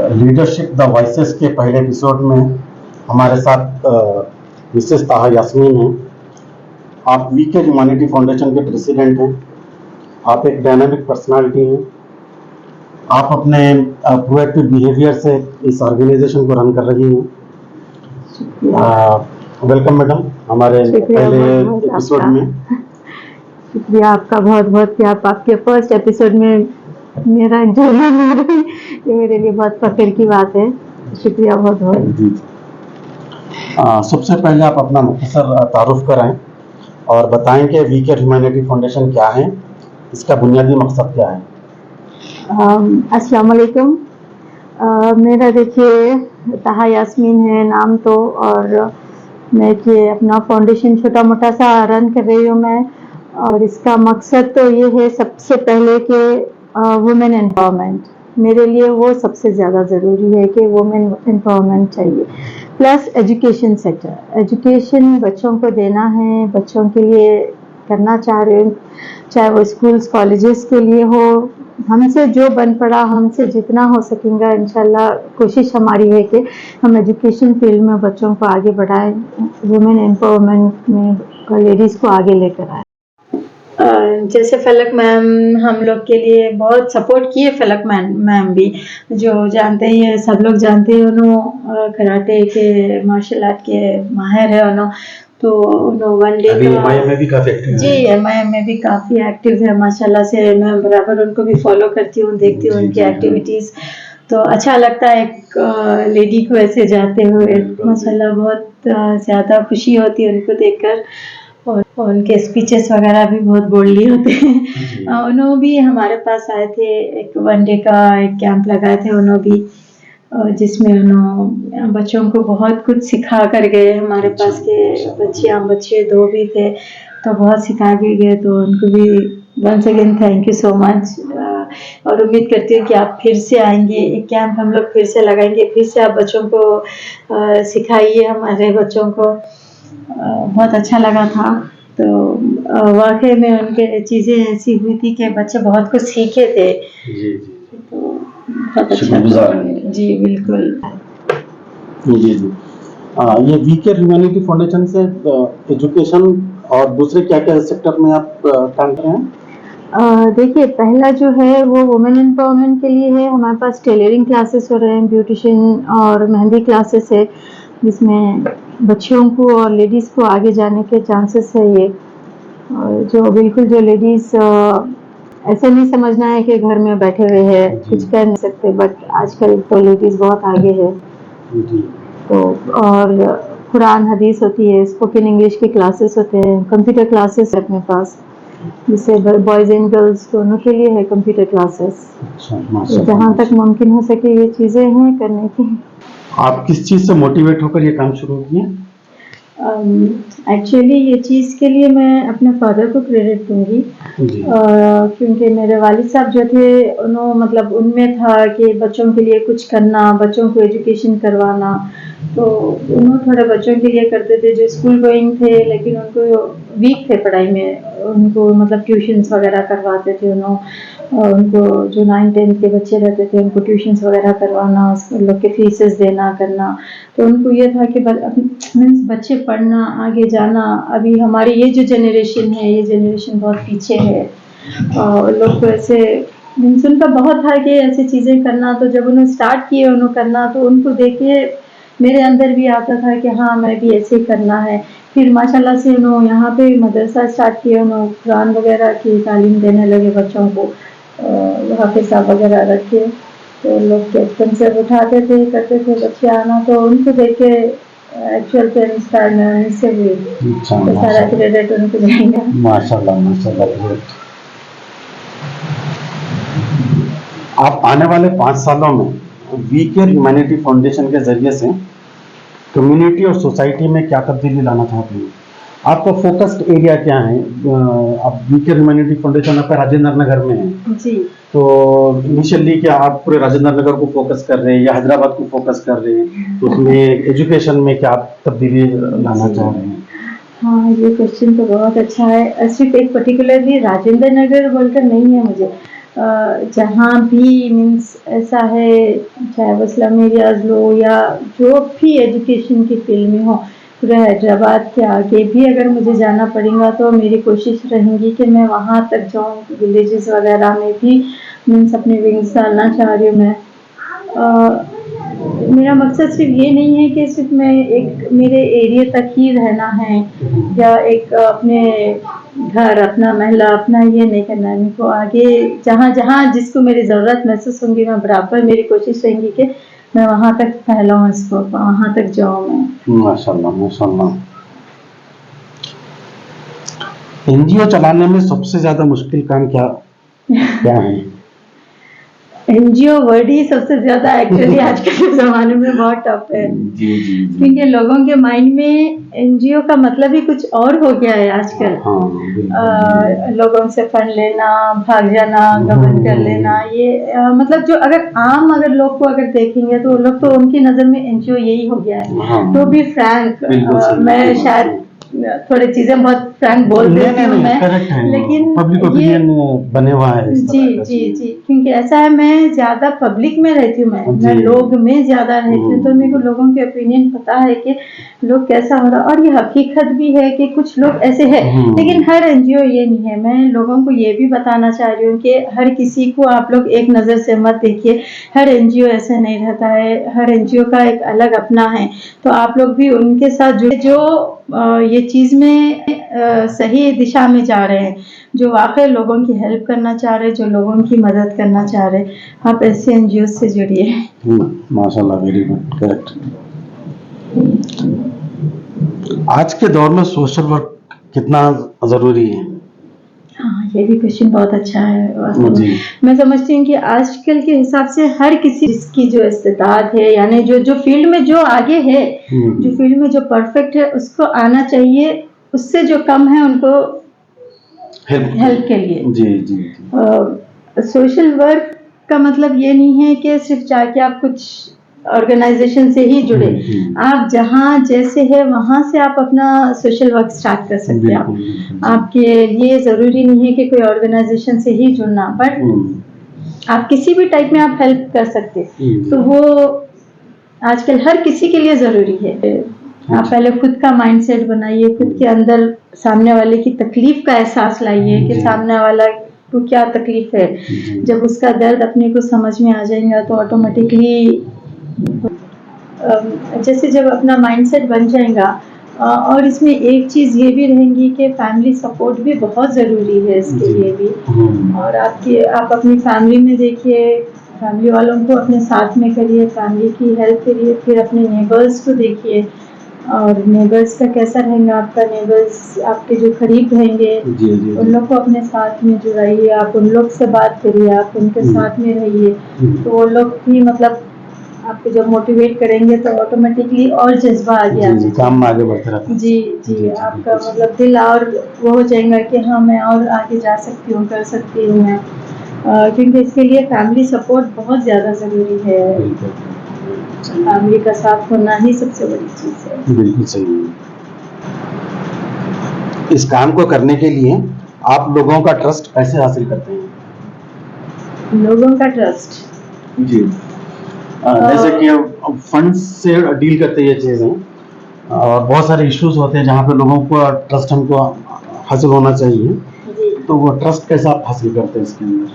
Leadership the voices के पहले episode में हमारे साथ मिसेस ताहा यास्मीन हैं। आप वीके ह्यूमैनिटी फाउंडेशन के प्रेसिडेंट हैं। आप एक डायनामिक पर्सनालिटी हैं। आप अपने प्रोएक्टिव बिहेवियर से इस ऑर्गेनाइजेशन को रन कर रही हैं। वेलकम मैडम हमारे पहले एपिसोड में। शुक्रिया आपका बहुत बहुत कि आप आपके फर्स्ट एपिसोड में मेरा इंटरव्यू ले रहे हैं। ये मेरे लिए बहुत फख्र की बात है। शुक्रिया बहुत बहुत जी। सबसे पहले आप अपना मुख्तसर तारुफ कराएं और बताएं कि वीके ह्यूमैनिटी फाउंडेशन क्या है, इसका बुनियादी मकसद क्या है। अस्सलाम वालेकुम। मेरा देखिए ताहा यास्मीन है नाम तो, और मैं कि अपना फाउंडेशन छोटा मोटा सा रन कर रही हूँ मैं। और इसका मकसद तो ये है सबसे पहले कि वुमेन एम्पावरमेंट, मेरे लिए वो सबसे ज़्यादा ज़रूरी है कि वुमेन एम्पावरमेंट चाहिए। प्लस एजुकेशन सेक्टर, एजुकेशन बच्चों को देना है, बच्चों के लिए करना चाह रहे हैं, चाहे वो स्कूल्स कॉलेजेस के लिए हो। हमसे जो बन पड़ा, हमसे जितना हो सकेगा इंशाल्लाह कोशिश हमारी है कि हम एजुकेशन फील्ड में बच्चों को आगे बढ़ाएं, वुमेन एम्पावरमेंट में लेडीज़ को आगे लेकर आए। जैसे फलक मैम हम लोग के लिए बहुत सपोर्ट किए। फलक मैम भी जो जानते ही है, सब लोग जानते हैं, उन्होंने कराटे के मार्शल आर्ट के माहिर है उन्होंने। तो वन डे एमआईएम में भी काफी एक्टिव जी, एमआईएम में भी काफ़ी एक्टिव है माशाल्लाह से। मैं बराबर उनको भी फॉलो करती हूँ, देखती हूँ उनकी एक्टिविटीज़। तो अच्छा लगता है एक लेडी को ऐसे जाते हुए, माशाल्लाह बहुत ज़्यादा खुशी होती है उनको देखकर। और उनके स्पीचेस वगैरह भी बहुत बोल्डली होते हैं। उन्होंने भी हमारे पास आए थे, एक वन डे का एक कैंप लगाए थे उन्होंने भी, जिसमें उन्होंने बच्चों को बहुत कुछ सिखा कर गए। हमारे पास के बच्चे दो भी थे, तो बहुत सिखा के गए। तो उनको भी once again thank you so much. और उम्मीद करती हूँ कि आप फिर से आएंगे, एक कैंप हम लोग फिर से लगाएंगे, फिर से आप बच्चों को सिखाइए, हमारे बच्चों को। बहुत अच्छा लगा था। तो वाकई में उनके चीज़ें ऐसी हुई थी कि बच्चे बहुत कुछ सीखे थे। जी तो बहुत अच्छा था। जी बिल्कुल। जी। ये वीके ह्यूमैनिटी फाउंडेशन से एजुकेशन और दूसरे क्या क्या सेक्टर में आप काम कर रहे हैं? देखिए पहला जो है वो वुमेन एम्पावरमेंट के लिए है। हमारे पास टेलरिंग क्लासेस हो रहे हैं, ब्यूटिशियन और मेहंदी क्लासेस है, जिसमें बच्चियों को और लेडीज़ को आगे जाने के चांसेस है। ये और जो बिल्कुल जो लेडीज़ ऐसे नहीं समझना है कि घर में बैठे हुए हैं कुछ कर नहीं सकते, बट आजकल तो लेडीज़ बहुत आगे है। तो और कुरान हदीस होती है, स्पोकन इंग्लिश की क्लासेस होते हैं, कंप्यूटर क्लासेस है अपने पास, जिससे बॉयज़ एंड गर्ल्स दोनों के लिए है कंप्यूटर क्लासेस। तो जहाँ तक मुमकिन हो सके ये चीज़ें हैं करने की। आप किस चीज़ से मोटिवेट होकर ये काम शुरू किए? एक्चुअली ये चीज़ के लिए मैं अपने फादर को क्रेडिट दूंगी, क्योंकि मेरे वालिद साहब जो थे उन्होंने मतलब उनमें था कि बच्चों के लिए कुछ करना, बच्चों को एजुकेशन करवाना। तो उन्होंने थोड़े बच्चों के लिए करते थे जो स्कूल गोइंग थे, लेकिन उनको वीक थे पढ़ाई में, उनको मतलब ट्यूशन्स वगैरह करवाते थे उन्होंने। और उनको जो 9-10 के बच्चे रहते थे उनको ट्यूशन्स वगैरह करवाना, उन लोग के फीसेस देना करना। तो उनको ये था कि मीन्स बच्चे पढ़ना, आगे जाना। अभी हमारी ये जो जनरेशन है, ये जनरेशन बहुत पीछे है। लोग तो ऐसे मीन्स उनका बहुत था कि ऐसी चीज़ें करना। तो जब उन्होंने स्टार्ट किए उन्होंने करना, तो उनको देखिए मेरे अंदर भी आता था कि हाँ मैं भी ऐसे ही करना है। फिर माशाल्लाह से उन्होंने यहाँ पे मदरसा स्टार्ट किया, उन्होंने कुरान वगैरह की तालीम देने लगे बच्चों को, हाफिज़ साहब वगैरह रखे। तो लोग बचपन से उठाते थे, करते थे बच्चे आना, तो उनको देख के एक्चुअल से इंस्पायर मैं उनसे हुई। तो सारा क्रेडिट उनको जाएगा। माशाल्लाह माशाल्लाह। आप आने वाले 5 सालों में वीके ह्यूमैनिटी फाउंडेशन के जरिए से कम्युनिटी और सोसाइटी में क्या तब्दीली लाना चाहते हैं? आपका फोकस्ड एरिया क्या है? अब वीके ह्यूमैनिटी फाउंडेशन आपका राजेंद्र नगर में है जी। तो इनिशियली क्या आप पूरे राजेंद्र नगर को फोकस कर रहे हैं या हैदराबाद को फोकस कर रहे हैं? तो उसमें एजुकेशन में क्या आप तब्दीली लाना चाह रहे हैं? हाँ, ये क्वेश्चन तो बहुत अच्छा है। सिर्फ एक पर्टिकुलरली राजेंद्र नगर बोलकर नहीं है मुझे, जहाँ भी मीन्स ऐसा है, चाहे वो स्लम एरियाज लो या जो भी एजुकेशन की फील्ड में हो, पूरे हैदराबाद के आगे भी अगर मुझे जाना पड़ेगा तो मेरी कोशिश रहेगी कि मैं वहाँ तक जाऊँ, विलेजेस वगैरह में भी मीन्स अपने विंग्स डालना चाह रही हूँ मैं। मेरा मकसद सिर्फ ये नहीं है कि सिर्फ मैं एक मेरे एरिया तक ही रहना है या एक अपने घर अपना महला अपना ये नहीं करना है। मेरे को आगे जहाँ जहाँ जिसको मेरी ज़रूरत महसूस होंगी, मैं बराबर मेरी कोशिश रहेंगी कि मैं वहाँ तक फैलाऊँ इसको, वहाँ तक जाऊँ मैं। माशाल्लाह माशाल्लाह। एनजीओ चलाने में सबसे ज्यादा मुश्किल काम क्या क्या है? एनजीओ वर्ड ही सबसे ज्यादा एक्चुअली आजकल के जमाने में बहुत टफ है। जी जी जी। क्योंकि लोगों के माइंड में एनजीओ का मतलब ही कुछ और हो गया है आजकल। हाँ, बिल्कुल। लोगों से फंड लेना, भाग जाना, गबन कर लेना, ये मतलब जो अगर लोग को अगर देखेंगे तो लोग तो उनकी नजर में एनजीओ यही हो गया है। हाँ। तो भी फ्रैंक, बिल्कुल सही, मैं बिल्कुल शायद थोड़ी चीजें बहुत फ्रैंक बोल देती हूँ मैं, करेक्ट है, लेकिन पब्लिक ये ओपिनियन बने हुआ है इस जी तरह का जी चीज़। जी, क्योंकि ऐसा है मैं ज्यादा पब्लिक में रहती हूँ, मैं जी। लोग में ज्यादा रहती हूँ, तो मेरे को लोगों के ओपिनियन पता है कि लोग कैसा हो रहा, और ये हकीकत भी है कि कुछ लोग ऐसे हैं। लेकिन हर एनजीओ ये नहीं है। मैं लोगों को ये भी बताना चाह रही हूँ कि हर किसी को आप लोग एक नज़र से मत देखिए। हर एनजीओ ऐसे नहीं रहता है, हर एनजीओ का एक अलग अपना है। तो आप लोग भी उनके साथ जुड़े जो ये चीज़ में सही दिशा में जा रहे हैं, जो वाकई लोगों की हेल्प करना चाह रहे हैं, जो लोगों की मदद करना चाह रहे हैं, आप ऐसे एनजीओ से जुड़िए। माशाल्लाह, वेरी गुड, करेक्ट। आज के दौर में सोशल वर्क कितना जरूरी है? हाँ, ये भी क्वेश्चन बहुत अच्छा है वास्तव जी। में। मैं समझती हूँ कि आजकल के हिसाब से हर किसी जिसकी जो इस्तेताद है, यानी जो फील्ड में जो आगे है, जो फील्ड में जो परफेक्ट है, उसको आना चाहिए। उससे जो कम है उनको हेल्प के लिए। जी जी जी। सोशल वर्क का मतलब ये नहीं है कि सिर्फ जाके आप कुछ ऑर्गेनाइजेशन से ही जुड़े। आप जहाँ जैसे है वहाँ से आप अपना सोशल वर्क स्टार्ट कर सकते हैं। आपके लिए ज़रूरी नहीं है कि कोई ऑर्गेनाइजेशन से ही जुड़ना, बट आप किसी भी टाइप में आप हेल्प कर सकते हैं। तो वो आजकल हर किसी के लिए ज़रूरी है। आप पहले खुद का माइंडसेट बनाइए, खुद के अंदर सामने वाले की तकलीफ का एहसास लाइए कि सामने वाला को क्या तकलीफ है। जब उसका दर्द अपने को समझ में आ जाएगा तो ऑटोमेटिकली जैसे जब अपना माइंडसेट बन जाएगा, और इसमें एक चीज़ ये भी रहेंगी कि फैमिली सपोर्ट भी बहुत ज़रूरी है इसके लिए भी। और आप अपनी फैमिली में देखिए, फैमिली वालों को अपने साथ में करिए, फैमिली की हेल्प करिए, फिर अपने नेबर्स को देखिए। और नेबर्स का कैसा रहेगा आपका, नेबर्स आपके जो करीब रहेंगे उन लोग को अपने साथ में जुड़ाइए, आप उन लोग से बात करिए, आप उनके साथ में रहिए, तो वो लोग भी मतलब आपको जब मोटिवेट करेंगे तो ऑटोमेटिकली और जज्बा आगे आ जाएगा, काम में आगे बढ़ते रहते हैं। जी जी, आपका मतलब दिल और वो हो जाएगा कि हाँ मैं और आगे जा सकती हूँ, कर सकती हूँ मैं, क्योंकि इसके लिए फैमिली सपोर्ट बहुत ज़्यादा ज़रूरी है। फैमिली का साथ होना ही सबसे बड़ी चीज़ है। बिल्कुल सही है। इस काम को करने के लिए आप लोगों का ट्रस्ट कैसे हासिल करते हैं? लोगों का ट्रस्ट जी, जैसे कि फंड्स से डील करते ये चीज़ें, और बहुत सारे इश्यूज होते हैं जहाँ पे लोगों को ट्रस्ट हमको हासिल होना चाहिए, तो वो ट्रस्ट कैसे आप हासिल करते हैं इसके अंदर?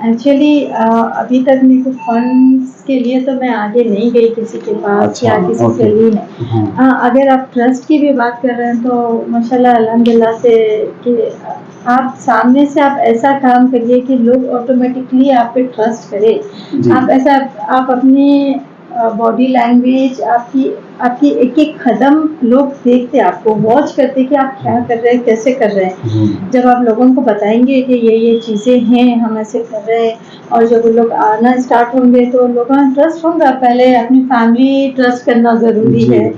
एक्चुअली अभी तक मेरे को फंड्स के लिए तो मैं आगे नहीं गई किसी के पास या किसी से ली नहीं। अगर आप ट्रस्ट की भी बात कर रहे हैं तो माशाल्लाह अल्हम्दुलिल्लाह से कि आप सामने से आप ऐसा काम करिए कि लोग ऑटोमेटिकली आप पे ट्रस्ट करें। आप अपनी बॉडी लैंग्वेज, आपकी एक एक कदम लोग देखते, आपको वॉच करते कि आप क्या कर रहे हैं, कैसे कर रहे हैं। जब आप लोगों को बताएंगे कि ये चीज़ें हैं, हम ऐसे कर रहे हैं, और जब लोग आना स्टार्ट होंगे तो लोगों का ट्रस्ट होगा। पहले अपनी फैमिली ट्रस्ट करना ज़रूरी है,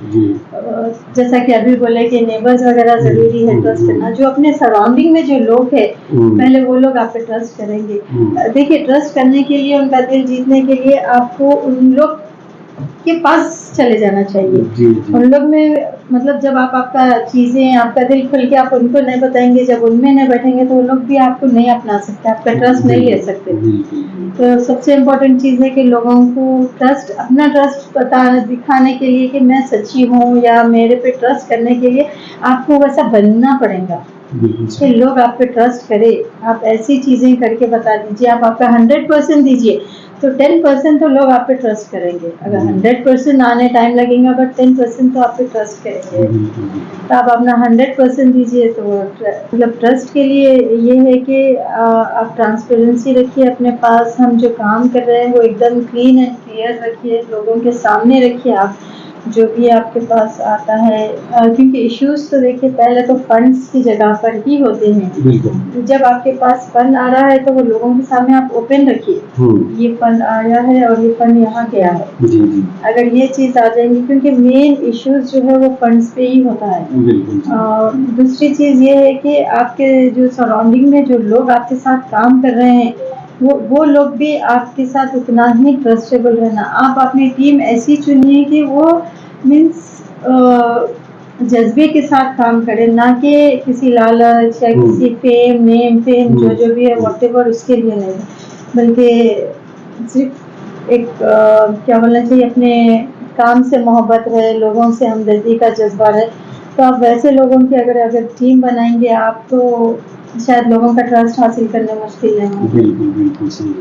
जैसा कि अभी बोले कि नेबर्स वगैरह ज़रूरी है ट्रस्ट करना। जो अपने सराउंडिंग में जो लोग हैं पहले वो लोग आप पे ट्रस्ट करेंगे। देखिए, ट्रस्ट करने के लिए, उनका दिल जीतने के लिए आपको उन लोग के पास चले जाना चाहिए। जी जी उन लोग में मतलब जब आप आपका चीज़ें आपका दिल खुल के आप उनको नहीं बताएंगे, जब उनमें नहीं बैठेंगे तो वो लोग भी आपको नहीं अपना सकते, आपका ट्रस्ट नहीं ले सकते। बिल्कुल तो सबसे इम्पोर्टेंट चीज़ है कि लोगों को ट्रस्ट, अपना ट्रस्ट दिखाने के लिए कि मैं सच्ची हूँ या मेरे पे ट्रस्ट करने के लिए आपको वैसा बनना पड़ेगा बिल्कुल कि लोग आप पे ट्रस्ट करें। आप ऐसी चीज़ें करके बता दीजिए, आप आपका 100% दीजिए तो 10% तो लोग आप पे ट्रस्ट करेंगे। अगर 100% आने टाइम लगेगा बट 10% तो आप पे ट्रस्ट करेंगे। तो आप अपना 100% दीजिए। तो मतलब ट्रस्ट के लिए ये है कि आप ट्रांसपेरेंसी रखिए अपने पास, हम जो काम कर रहे हैं वो एकदम क्लीन एंड क्लियर रखिए, लोगों के सामने रखिए आप जो भी आपके पास आता है। क्योंकि इश्यूज तो देखिए पहले तो फंड्स की जगह पर ही होते हैं। बिल्कुल जब आपके पास फंड आ रहा है तो वो लोगों के सामने आप ओपन रखिए, ये फंड आया है और ये फंड यहाँ गया है। जी जी अगर ये चीज़ आ जाएंगी, क्योंकि मेन इश्यूज जो है वो फंड्स पे ही होता है। बिल्कुल दूसरी चीज़ ये है कि आपके जो सराउंडिंग में जो लोग आपके साथ काम कर रहे हैं वो लोग भी आपके साथ उतना ही ट्रस्टेबल रहना। आप अपनी टीम ऐसी चुनिए कि वो मीन्स जज्बे के साथ काम करें, ना कि किसी लालच या किसी फेम जो भी है व्हाटएवर उसके लिए नहीं, बल्कि सिर्फ एक क्या बोलना चाहिए, अपने काम से मोहब्बत है, लोगों से हमदर्दी का जज्बा है। तो आप वैसे लोगों की अगर टीम बनाएंगे आप तो शायद लोगों का ट्रस्ट हासिल करना मुश्किल नहीं है। बिल्कुल बिल्कुल सही।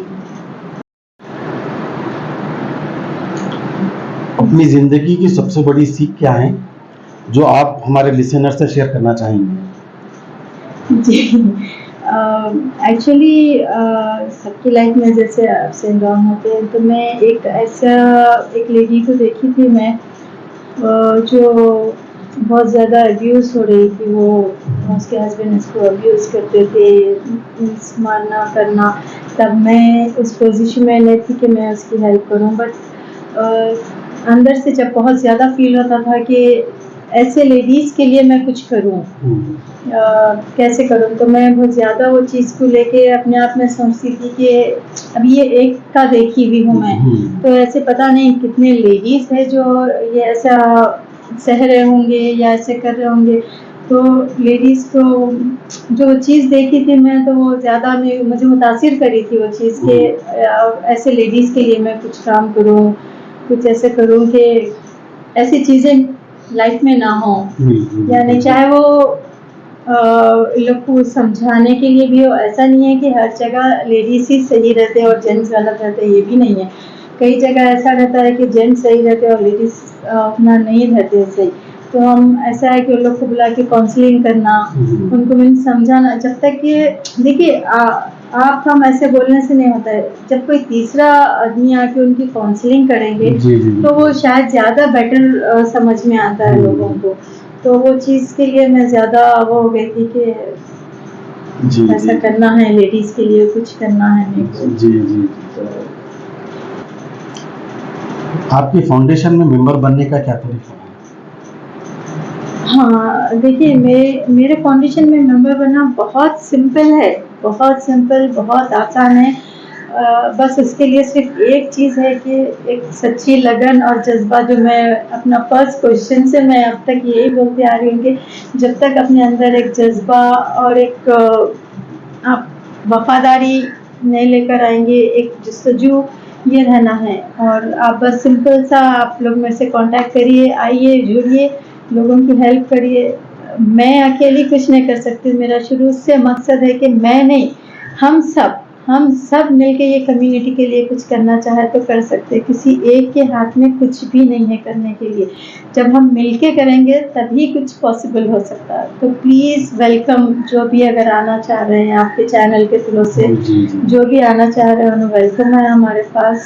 अपनी जिंदगी की सबसे बड़ी सीख क्या है जो आप हमारे लिसनर से शेयर करना चाहेंगे? जी एक्चुअली सबकी लाइफ में जैसे अप्स एंड डाउन होते हैं, तो मैं एक लेडी को देखी थी मैं, जो बहुत ज़्यादा अब्यूज़ हो रही थी। वो उसके हस्बैंड उसको अब्यूज़ करते थे, मारना करना। तब मैं उस पोजीशन में नहीं थी कि मैं उसकी हेल्प करूं, बट अंदर से जब बहुत ज़्यादा फील होता था कि ऐसे लेडीज़ के लिए मैं कुछ करूं, कैसे करूं, तो मैं बहुत ज़्यादा वो चीज़ को लेके अपने आप में सोचती थी कि अब ये एक का देखी हुई हूँ मैं, तो ऐसे पता नहीं कितने लेडीज़ है जो ये ऐसा सह रहे होंगे या ऐसे कर रहे होंगे। तो लेडीज़ को जो चीज़ देखी थी मैं, तो वो ज़्यादा मुझे मुतासिर करी थी वो चीज़ के ऐसे लेडीज़ के लिए मैं कुछ काम करूं, कुछ ऐसे करूं कि ऐसी चीज़ें लाइफ में ना हो। यानी चाहे वो लोग को समझाने के लिए भी हो, ऐसा नहीं है कि हर जगह लेडीज ही सही रहते हैं और जेंट्स गलत रहते हैं, ये भी नहीं है। कई जगह ऐसा रहता है कि जेंट्स सही रहते हैं और लेडीज अपना नहीं रहते सही। तो हम ऐसा है कि उन लोग को बुला के काउंसलिंग करना, उनको भी समझाना। जब तक कि देखिए आप हम ऐसे बोलने से नहीं होता है, जब कोई तीसरा आदमी आके उनकी काउंसलिंग करेंगे तो वो शायद ज़्यादा बेटर समझ में आता है लोगों को। तो वो चीज़ के लिए मैं ज़्यादा वो हो गई थी कि ऐसा करना है, लेडीज़ के लिए कुछ करना है मेरे को। जी जी। तो आपकी फाउंडेशन में मेंबर बनने का क्या तरीका है? हाँ देखिए, मेरे फाउंडेशन में मेंबर बनना बहुत सिंपल है, बहुत सिंपल, बहुत आसान है। बस उसके लिए सिर्फ एक चीज़ है कि एक सच्ची लगन और जज्बा, जो मैं अपना फर्स्ट क्वेश्चन से मैं अब तक यही बोलती आ रही हूँ कि जब तक अपने अंदर एक जज्बा और एक आप वफादारी नहीं लेकर आएंगे, एक जस्तजू ये रहना है। और आप बस सिंपल सा आप लोग मेरे से कांटेक्ट करिए, आइए, जुड़िए, लोगों की हेल्प करिए। मैं अकेली कुछ नहीं कर सकती, मेरा शुरू से मकसद है कि मैं नहीं, हम सब मिलके ये कम्युनिटी के लिए कुछ करना चाहे तो कर सकते हैं। किसी एक के हाथ में कुछ भी नहीं है करने के लिए। जब हम मिलके करेंगे तभी कुछ पॉसिबल हो सकता है। तो प्लीज़ वेलकम, जो भी अगर आना चाह रहे हैं आपके चैनल के थ्रू से, जो भी आना चाह रहे हैं उन्हें वेलकम है हमारे पास।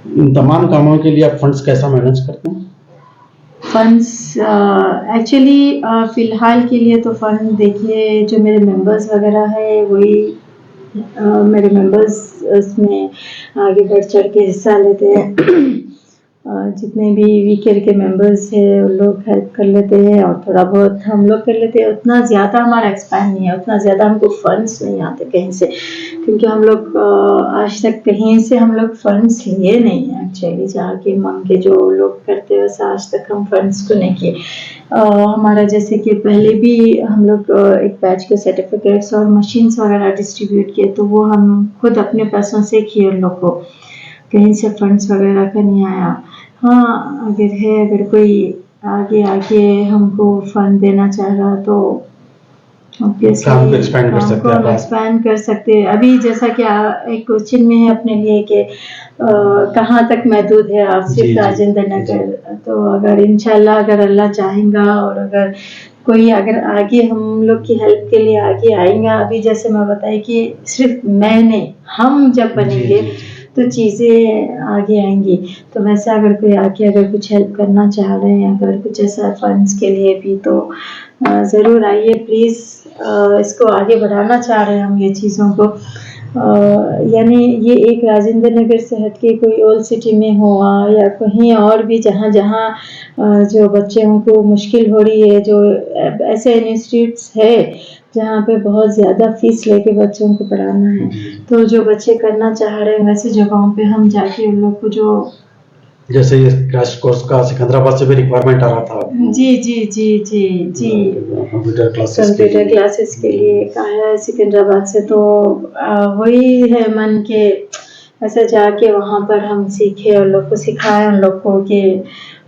इन तमाम कामों के लिए आप फंड्स कैसा मैनेज करते हैं? फंड्स एक्चुअली फ़िलहाल के लिए तो फंड देखिए, जो मेरे मेंबर्स वगैरह है वही मेरे मेंबर्स इसमें आगे बढ़ चढ़ के हिस्सा लेते हैं। जितने भी वीकेयर के मेंबर्स हैं वो लोग हेल्प कर लेते हैं और थोड़ा बहुत हम लोग कर लेते हैं। उतना ज़्यादा हमारा एक्सपेंड नहीं है, उतना ज़्यादा हमको फंड्स नहीं आते कहीं से, क्योंकि हम लोग आज तक कहीं से हम लोग फंड्स लिए नहीं हैं एक्चुअली। जाके मांग के जो लोग करते हैं वैसा आज तक हम फंड्स को नहीं किए। हमारा जैसे कि पहले भी हम लोग एक बैच के सर्टिफिकेट्स और मशीन्स वगैरह डिस्ट्रीब्यूट किए, तो वो हम खुद अपने पैसों से किए। उन लोग को कहीं से फंड्स वगैरह का नहीं आया। हाँ, अगर कोई आगे आके हमको फंड देना चाह रहा तो ऑब्वियसली काम को एक्सपेंड कर सकते हैं हम आप। एक्सपैंड कर सकते हैं। अभी जैसा कि एक क्वेश्चन में है अपने लिए कि कहाँ तक महदूद है आप जी, सिर्फ जी, राजेंद्र जी। नगर, तो अगर इंशाल्लाह अगर अल्लाह चाहेगा और अगर कोई अगर आगे हम लोग की हेल्प के लिए आगे आएगा, अभी जैसे मैं बताई कि सिर्फ मैं नहीं, हम जब जी, बनेंगे जी, जी। तो चीज़ें आगे आएंगी। तो वैसे अगर कोई आके अगर कुछ हेल्प करना चाह रहे हैं, अगर कुछ ऐसा फंड्स के लिए भी, तो ज़रूर आइए प्लीज़। इसको आगे बढ़ाना चाह रहे हैं हम ये चीज़ों को। यानी ये एक राजेंद्र नगर से हट के कोई ओल्ड सिटी में हुआ या कहीं और भी जहाँ जहाँ जो बच्चों को मुश्किल हो रही है, जो ऐसे इंस्टीट्यूट्स है जहाँ पे बहुत ज़्यादा फीस लेके बच्चों को पढ़ाना है, तो जो बच्चे करना चाह रहे हैं वैसे जगहों पे हम जाके उन लोग को जो जैसे ये क्रैश कोर्स का सिकंदराबाद से भी रिक्वायरमेंट आ रहा था। जी जी जी जी जी कंप्यूटर क्लासेस के कंप्यूटर लिए। क्लासेस के लिए कहा है सिकंदराबाद से, तो वही है मन के ऐसे जाके वहाँ पर हम सीखे, उन लोग को सिखाए, उन लोग को कि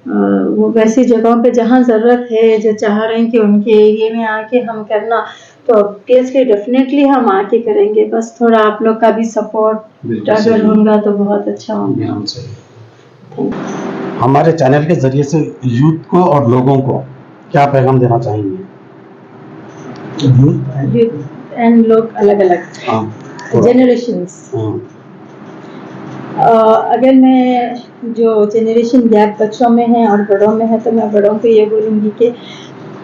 वो वैसी जगहों पे जहाँ ज़रूरत है, जो चाह रहे हैं कि उनके एरिया में आके हम करना, तो ऑब्वियसली डेफिनेटली हम आके करेंगे। बस थोड़ा आप लोग का भी सपोर्ट बिल्कुल अगर सही। होगा तो बहुत अच्छा होगा। बिल्कुल सही। हमारे चैनल के जरिए से यूथ को और लोगों को क्या पैगाम देना चाहेंगे? यूथ एंड लोग अलग अलग हाँ, जनरेशंस। हाँ, अगर मैं जो जनरेशन गैप बच्चों में है और बड़ों में है, तो मैं बड़ों को ये बोलूँगी कि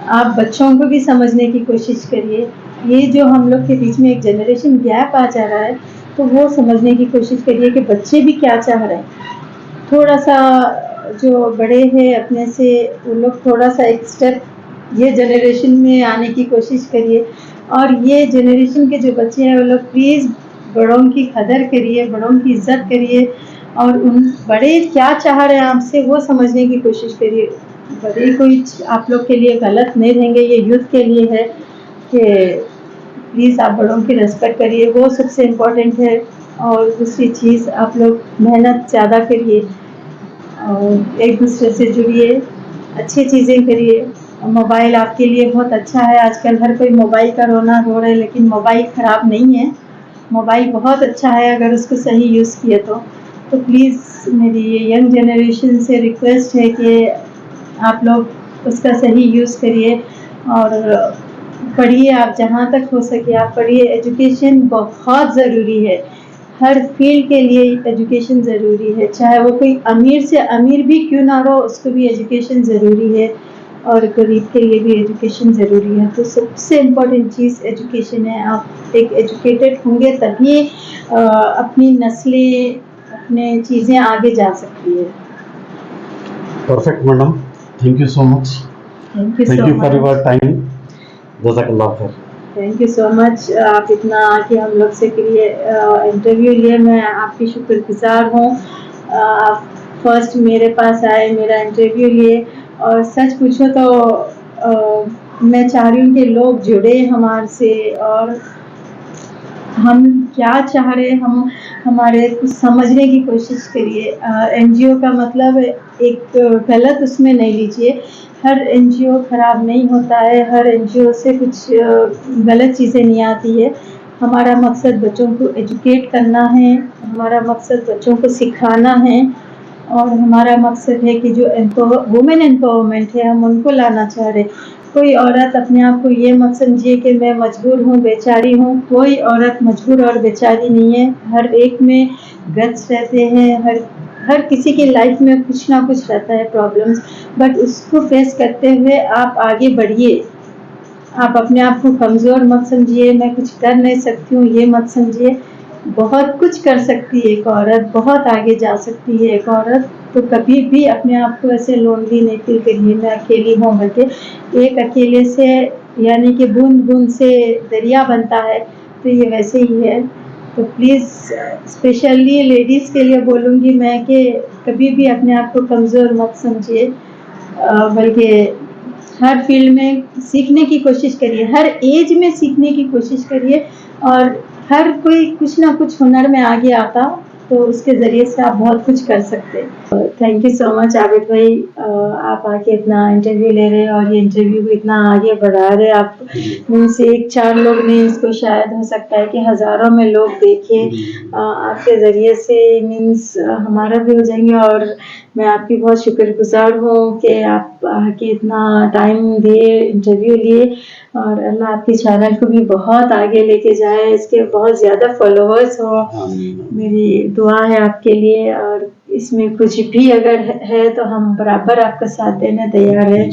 आप बच्चों को भी समझने की कोशिश करिए। ये जो हम लोग के बीच में एक जनरेशन गैप आ जा रहा है, तो वो समझने की कोशिश करिए कि बच्चे भी क्या चाह रहे हैं। थोड़ा सा जो बड़े हैं अपने से, वो लोग थोड़ा सा एक स्टेप ये जनरेशन में आने की कोशिश करिए। और ये जनरेशन के जो बच्चे हैं वो लोग प्लीज़ बड़ों की कदर करिए, बड़ों की इज्जत करिए, और उन बड़े क्या चाह रहे हैं आपसे वो समझने की कोशिश करिए। बड़े कोई आप लोग के लिए गलत नहीं रहेंगे, ये यूथ के लिए है कि प्लीज़ आप बड़ों की रिस्पेक्ट करिए, वो सबसे इम्पोर्टेंट है। और दूसरी चीज़, आप लोग मेहनत ज़्यादा करिए और एक दूसरे से जुड़िए, अच्छी चीज़ें करिए। मोबाइल आपके लिए बहुत अच्छा है, आजकल हर कोई मोबाइल का रोना रो रहा है, लेकिन मोबाइल ख़राब नहीं है, मोबाइल बहुत अच्छा है अगर उसको सही यूज़ किए तो प्लीज़ मेरी ये यंग जनरेशन से रिक्वेस्ट है कि आप लोग उसका सही यूज़ करिए और पढ़िए। आप जहाँ तक हो सके आप पढ़िए। एजुकेशन बहुत ज़रूरी है, हर फील्ड के लिए एजुकेशन ज़रूरी है, चाहे वो कोई अमीर से अमीर भी क्यों ना हो, उसको भी एजुकेशन ज़रूरी है, और गरीब के लिए भी एजुकेशन ज़रूरी है। तो सबसे इम्पोर्टेंट चीज़ एजुकेशन है। आप एक एजुकेटेड होंगे तभी अपनी नस्लें, अपने चीज़ें आगे जा सकती है। Perfect madam, thank you so much. Thank you thank so you for much. Your time. जज़ाकल्लाह खैर। Thank you so much. आप इतना आके हम लोग से के लिए इंटरव्यू लिए, मैं आपकी शुक्रगुजार हूँ। आप फर्स्ट मेरे पास आए, मेरा इंटरव्यू लिए, और सच पूछो तो मैं चाह रही हूँ कि लोग जुड़े हमारे से, और हम क्या चाह रहे हैं हम हमारे कुछ समझने की कोशिश करिए। एनजीओ का मतलब एक गलत उसमें नहीं लीजिए, हर एनजीओ ख़राब नहीं होता है, हर एनजीओ से कुछ गलत चीज़ें नहीं आती है। हमारा मकसद बच्चों को एजुकेट करना है, हमारा मकसद बच्चों को सिखाना है, और हमारा मकसद है कि जो वुमेन एम्पावरमेंट है हम उनको लाना चाह रहे। कोई औरत अपने आप को ये मत समझिए कि मैं मजबूर हूँ, बेचारी हूँ। कोई औरत मजबूर और बेचारी नहीं है, हर एक में गट्स रहते हैं, हर किसी की लाइफ में कुछ ना कुछ रहता है प्रॉब्लम्स, बट उसको फेस करते हुए आप आगे बढ़िए। आप अपने आप को कमज़ोर मत समझिए, मैं कुछ कर नहीं सकती हूँ ये मत समझिए। बहुत कुछ कर सकती है एक औरत, बहुत आगे जा सकती है एक औरत। तो कभी भी अपने आप को ऐसे लोनली नहीं फील करिए, मैं अकेली हूँ बल्कि एक अकेले से यानी कि बूंद बूंद से दरिया बनता है, तो ये वैसे ही है। तो प्लीज़ स्पेशली लेडीज़ के लिए बोलूँगी मैं कि कभी भी अपने आप को कमज़ोर मत समझिए, बल्कि हर फील्ड में सीखने की कोशिश करिए, हर एज में सीखने की कोशिश करिए। और हर कोई कुछ ना कुछ हुनर में आगे आता, तो उसके ज़रिए से आप बहुत कुछ कर सकते हैं। Thank you so much Abid भाई, आप आके इतना इंटरव्यू ले रहे हैं और ये इंटरव्यू को इतना आगे बढ़ा रहे हैं आप। मीन्स एक 4 लोग नहीं, इसको शायद हो सकता है कि हज़ारों में लोग देखें आपके ज़रिए से। मीन्स हमारा भी हो जाएंगे। और मैं आपकी बहुत शुक्रगुजार हूँ कि आप आके इतना टाइम दिए, इंटरव्यू लिए। और अल्लाह आपके चैनल को भी बहुत आगे लेके जाए, इसके बहुत ज़्यादा फॉलोअर्स हों, मेरी दुआ है आपके लिए। और इसमें कुछ भी अगर है तो हम बराबर आपका साथ देने तैयार हैं।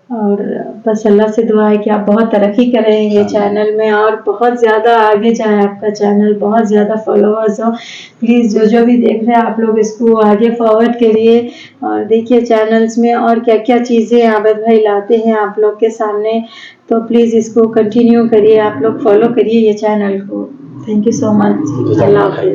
और बस अल्लाह से दुआ है कि आप बहुत तरक्की करें ये चैनल में, और बहुत ज़्यादा आगे जाए आपका चैनल, बहुत ज़्यादा फॉलोअर्स हो। प्लीज़ जो भी देख रहे हैं आप लोग इसको आगे फॉरवर्ड करिए और देखिए चैनल्स में और क्या क्या चीज़ें आबिद भाई लाते हैं आप लोग के सामने। तो प्लीज़ इसको कंटिन्यू करिए, आप लोग फॉलो करिए ये चैनल को। Thank you so much. अल्लाह हाफ़िज़।